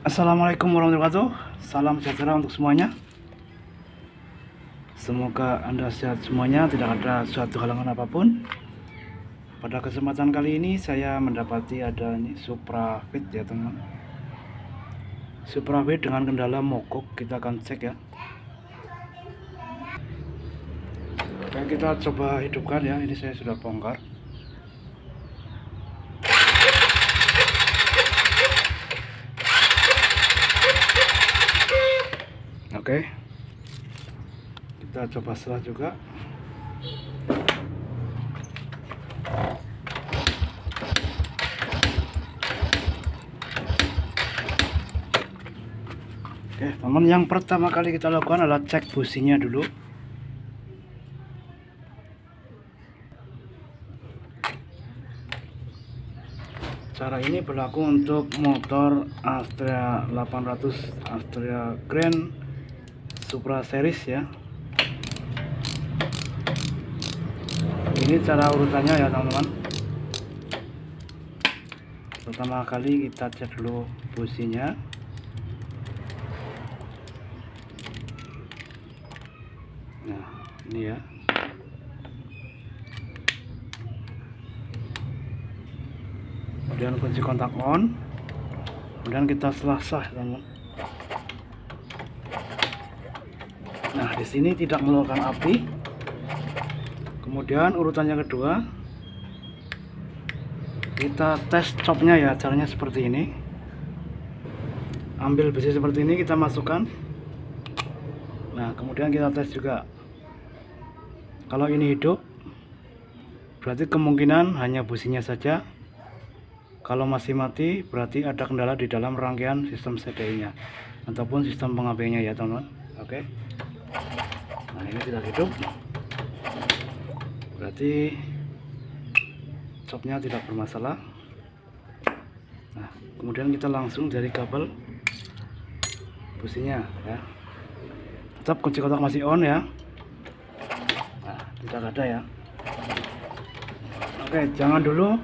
Assalamualaikum warahmatullahi wabarakatuh. Salam sejahtera untuk semuanya. Semoga Anda sehat semuanya, tidak ada suatu halangan apapun. Pada kesempatan kali ini saya mendapati ada ini Suprafit ya teman. Suprafit dengan kendala mogok, kita akan cek ya. Oke, kita coba hidupkan ya. Ini saya sudah bongkar. Oke, kita coba setelah juga. Oke teman, yang pertama kali kita lakukan adalah cek businya dulu. Cara ini berlaku untuk motor Astrea 800 Astrea Grand Supra Series ya. Ini cara urutannya ya teman-teman. Pertama kali kita cek dulu businya. Nah ini ya. Kemudian kunci kontak on. Kemudian kita selasah teman-teman. Nah di sini tidak mengeluarkan api. Kemudian urutannya kedua, kita tes copnya ya. Caranya seperti ini. Ambil besi seperti ini, kita masukkan. Nah kemudian kita tes juga. Kalau ini hidup, berarti kemungkinan hanya businya saja. Kalau masih mati, berarti ada kendala di dalam rangkaian sistem CDI nya ataupun sistem pengapiannya ya teman-teman. Oke. Nah ini tidak hidup, berarti copnya tidak bermasalah. Nah kemudian kita langsung dari kabel businya ya. Tetap kunci kontak masih on ya. Nah tidak ada ya. Oke, jangan dulu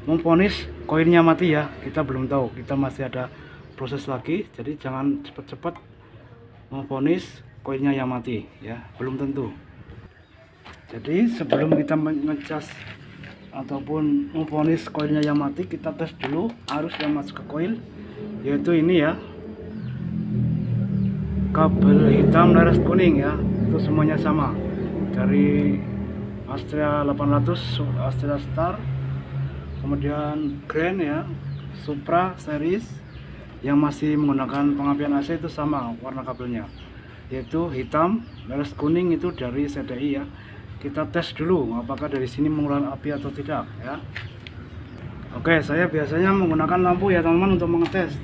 memvonis koinnya mati ya. Kita belum tahu, kita masih ada proses lagi. Jadi jangan cepat-cepat memvonis koinnya yang mati ya, belum tentu. Jadi sebelum kita ngecas ataupun memvonis koilnya yang mati, kita tes dulu arus yang masuk ke koil, yaitu ini ya, kabel hitam laras kuning ya. Itu semuanya sama dari Astrea 800 Astrea Star, kemudian Grand ya, Supra series yang masih menggunakan pengapian AC itu sama warna kabelnya, yaitu hitam laras kuning, itu dari CDI ya. Kita tes dulu apakah dari sini mengeluarkan api atau tidak ya. Oke, saya biasanya menggunakan lampu ya teman-teman untuk mengetes.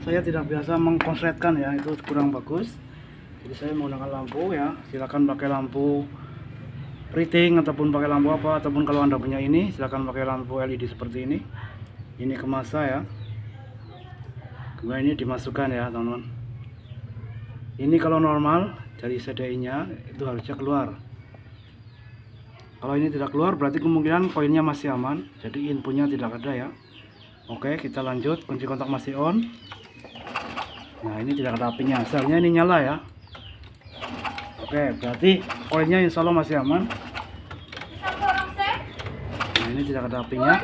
Saya tidak biasa mengkonsletkan ya, itu kurang bagus. Jadi saya menggunakan lampu ya. Silakan pakai lampu rating ataupun pakai lampu apa, ataupun kalau Anda punya ini silakan pakai lampu LED seperti ini. Ini kemasa ya. Kemudian ini dimasukkan ya teman-teman. Ini kalau normal dari CDI nya itu harusnya keluar. Kalau ini tidak keluar, berarti kemungkinan koinnya masih aman, jadi infonya tidak ada ya. Oke, kita lanjut. Kunci kontak masih on. Nah ini tidak ada apinya, seharusnya ini nyala ya. Oke, berarti koinnya insya Allah masih aman. Nah ini tidak ada apinya.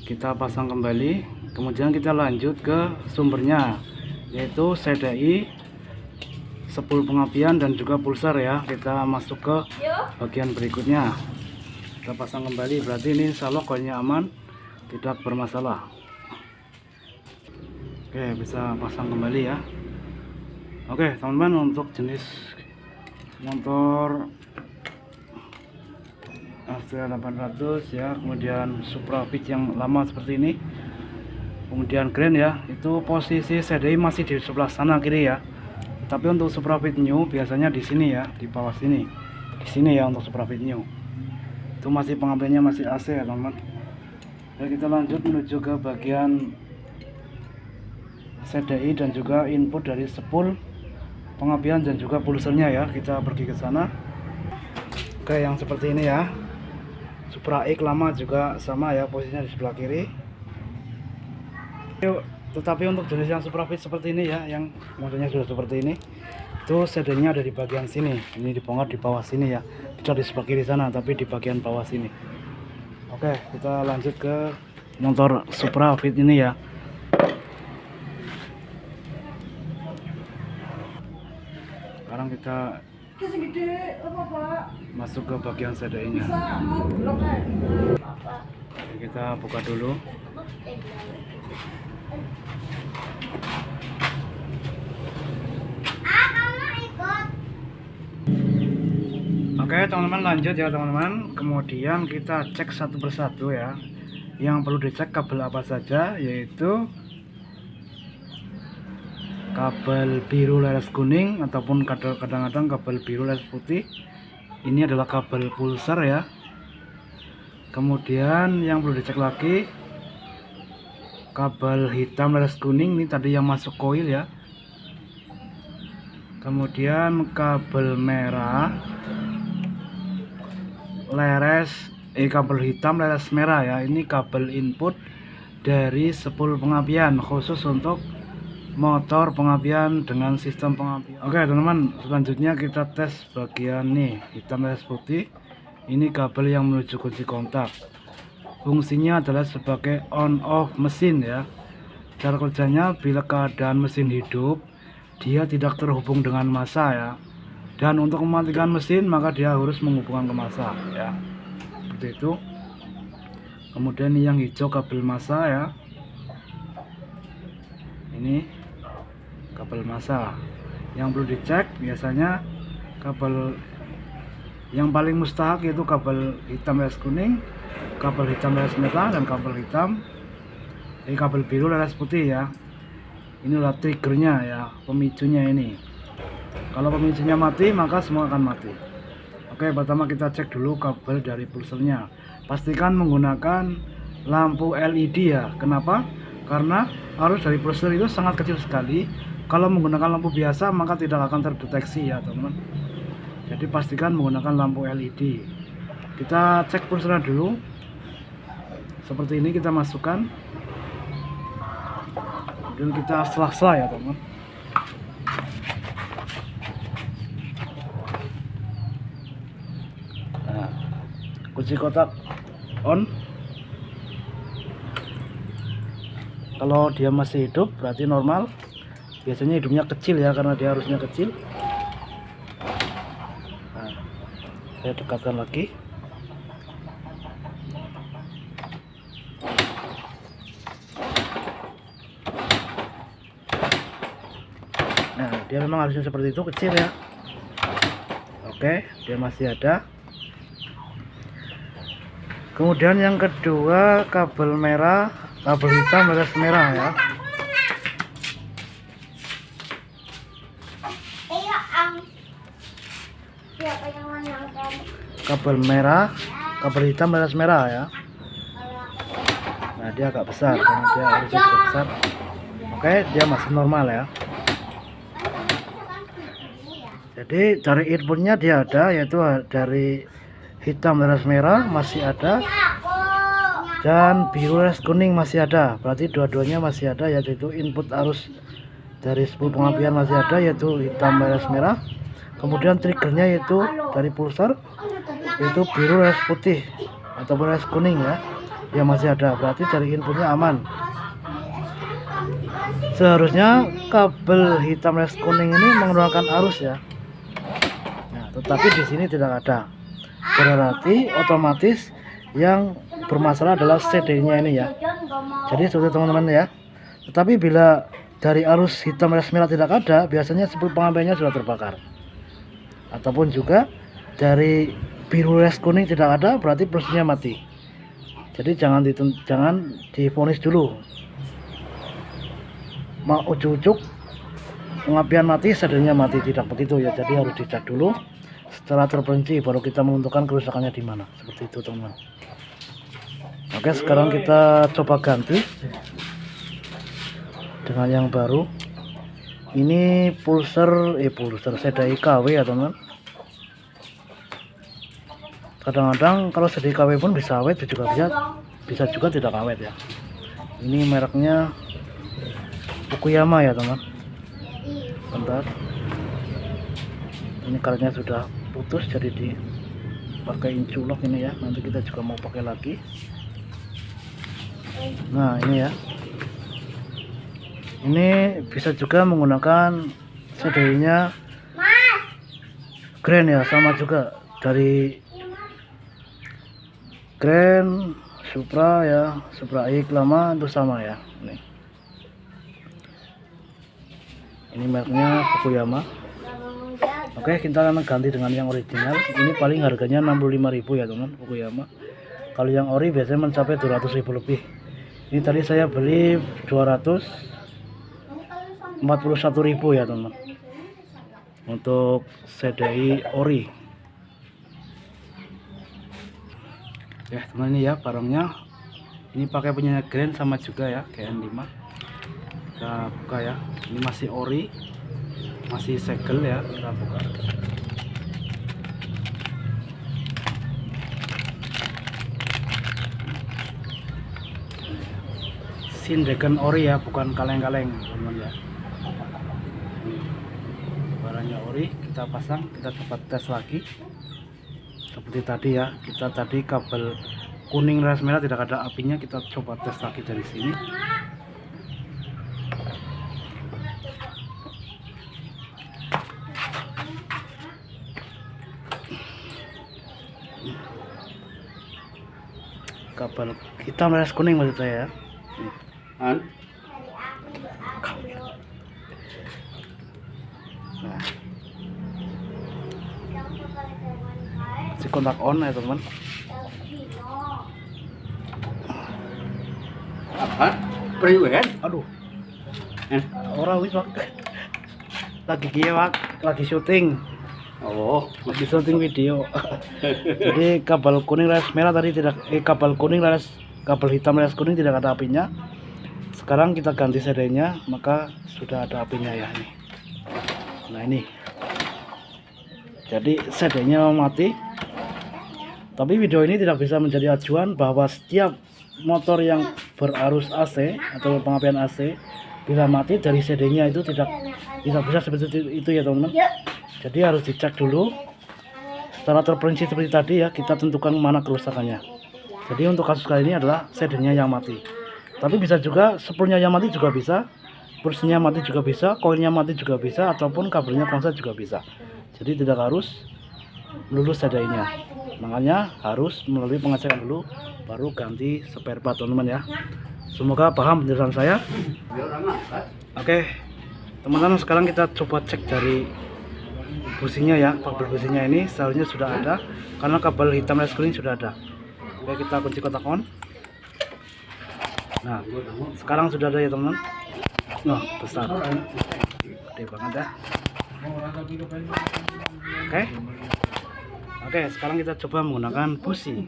Kita pasang kembali. Kemudian kita lanjut ke sumbernya, yaitu CDI, spool pengapian dan juga pulsar ya. Kita masuk ke bagian berikutnya. Kita pasang kembali, berarti ini insya Allah koinnya aman, tidak bermasalah. Oke, bisa pasang kembali ya. Oke teman-teman, untuk jenis motor Astrea 800 ya, kemudian Suprafit yang lama seperti ini, kemudian Grand ya, itu posisi CDI masih di sebelah sana kiri ya. Tapi untuk Suprafit New biasanya di sini ya, di bawah sini. Di sini ya untuk Suprafit New. Itu masih pengapiannya masih AC ya, teman-teman. Oke, kita lanjut menuju ke bagian CDI dan juga input dari spool pengapian dan juga pulsernya ya. Kita pergi ke sana. Oke, yang seperti ini ya. Supra X lama juga sama ya, posisinya di sebelah kiri. Tetapi untuk jenis yang Suprafit seperti ini ya, yang modelnya sudah seperti ini, itu sedennya ada di bagian sini. Ini dibongkar di bawah sini ya, tidak di sebelah kiri sana, tapi di bagian bawah sini. Oke, kita lanjut ke motor Suprafit ini ya. Sekarang kita masuk ke bagian sedainya. Kita buka dulu. Oke teman-teman, lanjut ya teman-teman. Kemudian kita cek satu persatu ya. Yang perlu dicek kabel apa saja, yaitu kabel biru leres kuning ataupun kadang-kadang kabel biru leres putih. Ini adalah kabel pulser ya. Kemudian yang perlu dicek lagi kabel hitam leres kuning, ini tadi yang masuk koil ya. Kemudian kabel merah kabel hitam leres merah ya. Ini kabel input dari spool pengapian khusus untuk motor pengapian dengan sistem pengapian. Oke teman-teman, selanjutnya kita tes bagian nih hitam leres putih. Ini kabel yang menuju kunci kontak. Fungsinya adalah sebagai on off mesin ya. Cara kerjanya, bila keadaan mesin hidup, dia tidak terhubung dengan massa ya. Dan untuk mematikan mesin maka dia harus menghubungkan ke massa ya, seperti itu. Kemudian ini yang hijau kabel massa ya, ini kabel massa. Yang perlu dicek biasanya kabel yang paling mustahak yaitu kabel hitam leres kuning, kabel hitam leres merah, dan kabel hitam kabel biru leres putih ya. Inilah triggernya ya, pemicunya ini. Kalau pemicunya mati maka semua akan mati. Oke, pertama kita cek dulu kabel dari pulsernya. Pastikan menggunakan lampu LED ya. Kenapa? Karena arus dari pulser itu sangat kecil sekali. Kalau menggunakan lampu biasa maka tidak akan terdeteksi ya teman-teman. Jadi pastikan menggunakan lampu LED. Kita cek pulsernya dulu. Seperti ini kita masukkan. Dan kita selah-selah ya teman-teman. Kunci kotak on. Kalau dia masih hidup berarti normal. Biasanya hidupnya kecil ya, karena dia harusnya kecil. Nah, saya dekatkan lagi. Nah, dia memang harusnya seperti itu, kecil ya. Oke, dia masih ada. Kemudian yang kedua kabel merah, kabel hitam leres merah ya. Kabel merah, kabel hitam leres merah ya. Nah, dia agak besar karena dia harusnya cukup besar. Oke, dia masih normal ya. Jadi dari inputnya dia ada, yaitu dari hitam leres merah masih ada, dan biru leres kuning masih ada. Berarti dua-duanya masih ada, yaitu input arus dari spool pengapian masih ada, yaitu hitam leres merah. Kemudian triggernya yaitu dari pulsar, yaitu biru leres putih ataupun leres kuning ya, dia masih ada. Berarti dari inputnya aman. Seharusnya kabel hitam leres kuning ini mengeluarkan arus ya. Nah, tetapi di sini tidak ada. Berarti otomatis yang bermasalah adalah CD-nya ini ya. Jadi seperti teman-teman ya. Tetapi bila dari arus hitam leres merah tidak ada, biasanya spool pengapiannya sudah terbakar. Ataupun juga dari biru leres kuning tidak ada, berarti prosesnya mati. Jadi jangan divonis dulu. Mau ujuk-ujuk pengapian mati, CD-nya mati, tidak begitu ya. Jadi harus dicek dulu. Setelah terperinci baru kita menentukan kerusakannya di mana. Seperti itu teman-teman. Oke, sekarang kita coba ganti dengan yang baru. Ini pulser SEDA IKW ya teman-teman. Kadang-kadang kalau SEDA IKW pun bisa awet, bisa juga tidak awet ya. Ini mereknya Fukuyama ya teman. Bentar, ini karetnya sudah putus jadi dipakai inculok ini ya. Nanti kita juga mau pakai lagi. Nah ini ya, ini bisa juga menggunakan CDI-nya Grand ya, sama juga dari Grand, Supra ya, Supra X lama itu sama ya. Ini mereknya Fukuyama. Oke, kita akan ganti dengan yang original. Ini paling harganya 65.000 ya teman, Fukuyama. Kalau yang ori biasanya mencapai 200.000 lebih. Ini tadi saya beli 241.000 ya teman, untuk CDI ori. Ya teman, ini ya barangnya. Ini pakai punya Grand sama juga ya, GN5. Kita buka ya. Ini masih ori, masih segel ya. Kita buka. Sindegan ori ya, bukan kaleng-kaleng teman ya. Barangnya ori, kita pasang, kita coba tes lagi. Seperti tadi ya, kita tadi kabel kuning ras merah tidak ada apinya, kita coba tes lagi dari sini. Kabel hitam ras kuning maksud saya ya. Nah, si kontak on ya teman. Apa? Periwet? Aduh, orang wis Pak. Lagi kia Pak, lagi syuting. Oh, Lagi syuting video. Jadi kabel kuning ras merah tadi tidak, kabel kuning ras, kabel hitam ras kuning tidak ada apinya. Sekarang kita ganti CD-nya, maka sudah ada apinya ya ini. Nah ini, jadi CD-nya mati. Tapi video ini tidak bisa menjadi acuan bahwa setiap motor yang berarus AC atau pengapian AC bila mati dari CD-nya itu tidak bisa seperti itu ya teman-teman. Jadi harus dicek dulu secara terperinci seperti tadi ya, kita tentukan mana kerusakannya. Jadi untuk kasus kali ini adalah CD-nya yang mati. Tapi bisa juga spoolnya yang mati juga bisa, bursinya mati juga bisa, koinnya mati juga bisa, ataupun kabelnya konslet juga bisa. Jadi tidak harus melulu CD-nya. Makanya harus melalui pengecekan dulu baru ganti spare part teman-teman ya. Semoga paham penjelasan saya. Oke teman-teman, sekarang kita coba cek dari businya ya. Kabel businya ini seharusnya sudah ada, karena kabel hitam ras kuning sudah ada. Oke, kita kunci kontak on. Nah sekarang sudah ada ya teman-teman. Nah besar, gede banget ya. Oke, sekarang kita coba menggunakan busi.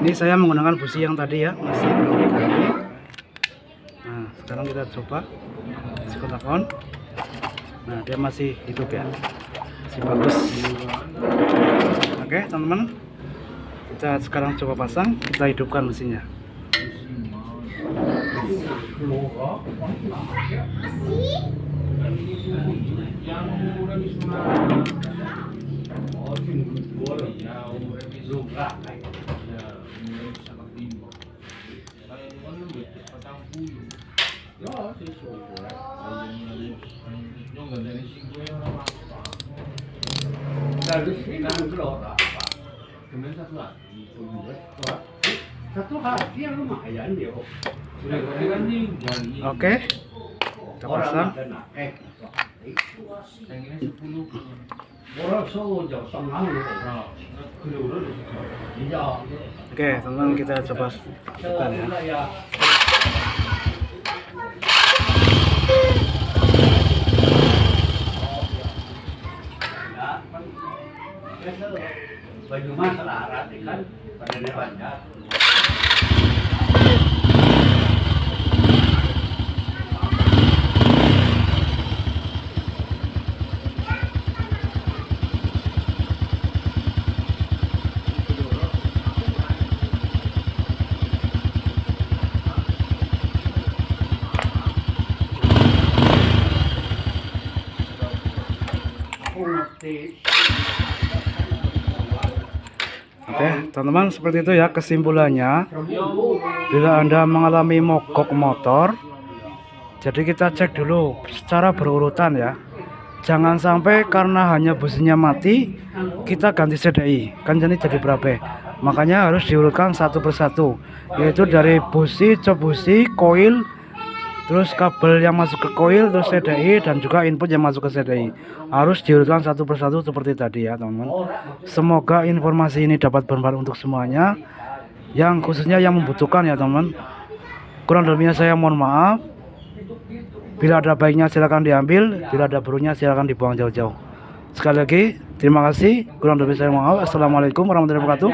Ini saya menggunakan busi yang tadi ya, masih belum diganti. Nah sekarang kita coba si kontak on. Nah dia masih hidup ya, masih bagus. Oke teman-teman, kita sekarang coba pasang, kita hidupkan mesinnya. Oke, kita pasang. Oke teman-teman, kita coba bukan ya. Baju mah selaras kan pada banyak. Oke, teman-teman, seperti itu ya kesimpulannya. Bila Anda mengalami mogok motor, jadi kita cek dulu secara berurutan ya. Jangan sampai karena hanya businya mati kita ganti CDI, kan jadi berapa? Makanya harus diurutkan satu persatu, yaitu dari busi, cop busi, koil, terus kabel yang masuk ke koil, terus CDI, dan juga input yang masuk ke CDI. Harus diurutkan satu persatu seperti tadi ya teman-teman. Semoga informasi ini dapat bermanfaat untuk semuanya, yang khususnya yang membutuhkan ya teman-teman. Kurang lebihnya saya mohon maaf. Bila ada baiknya silakan diambil, bila ada buruknya silakan dibuang jauh-jauh. Sekali lagi terima kasih, kurang lebih saya mohon maaf. Assalamualaikum warahmatullahi wabarakatuh.